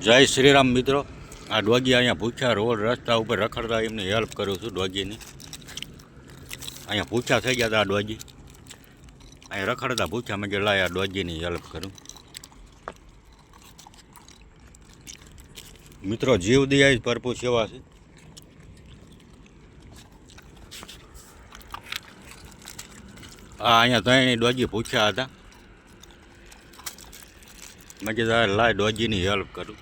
જય શ્રીરામ મિત્રો, આ ડોગી અહીંયા ભૂખ્યા રોડ રસ્તા ઉપર રખડતા એમની હેલ્પ કરું છું. ડોગીની અહીંયા ભૂખ્યા થઈ ગયા હતા. આ ડોગી અહીંયા રખડતા ભૂખ્યા મેં કે લાય આ ડોગીની હેલ્પ કરું. મિત્રો જીવ દયા જ ભરપૂર સેવા છે. અહીંયા ત્રણેય ડોગી ભૂખ્યા હતા. મેં કીધું લાય ડોગીની હેલ્પ કરું.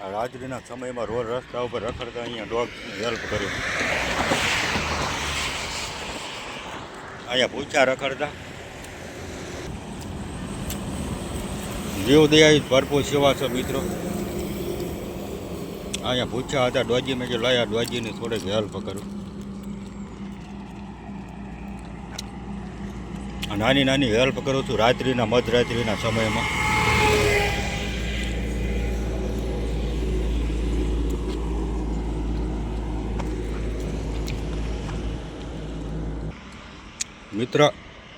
આ રાત્રિના સમયમાં રોડ રસ્તા ઉપર રખડતા અહીંયા ડોગની હેલ્પ કરી. અહીંયા ભૂખ્યા રખડતા જીવ દયા ભરપૂર સેવા છે મિત્રો. અહીંયા ભૂખ્યા હતા ડોગી, મેં કે લાયા ડોગીની થોડીક હેલ્પ કરું. નાની નાની હેલ્પ કરું છું રાત્રિના મધરાત્રિના સમયમાં. મિત્ર,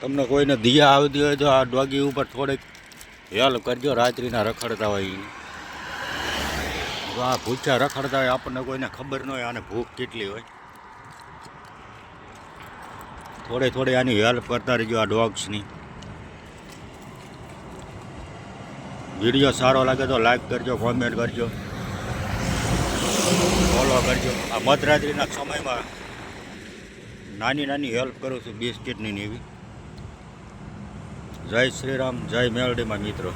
તમને કોઈને દિયા આવતી હોય તો આ ડોગી ઉપર થોડીક હેલ્પ કરજો. રાત્રિના રખડતા હોય તો આ ભૂખ્યા રખડતા હોય, આપણને કોઈને ખબર ન હોય આને ભૂખ કેટલી હોય. થોડી થોડી આની હેલ્પ કરતા રહીજો આ ડોગ્સની. વિડીયો સારો લાગે તો લાઈક કરજો, કોમેન્ટ કરજો, ફોલો કરજો. આ મધરાત્રિના સમયમાં નાની નાની હેલ્પ કરું છું બિસ્કિટની એવી. જય શ્રીરામ, જય મેલડીમાં મિત્રો.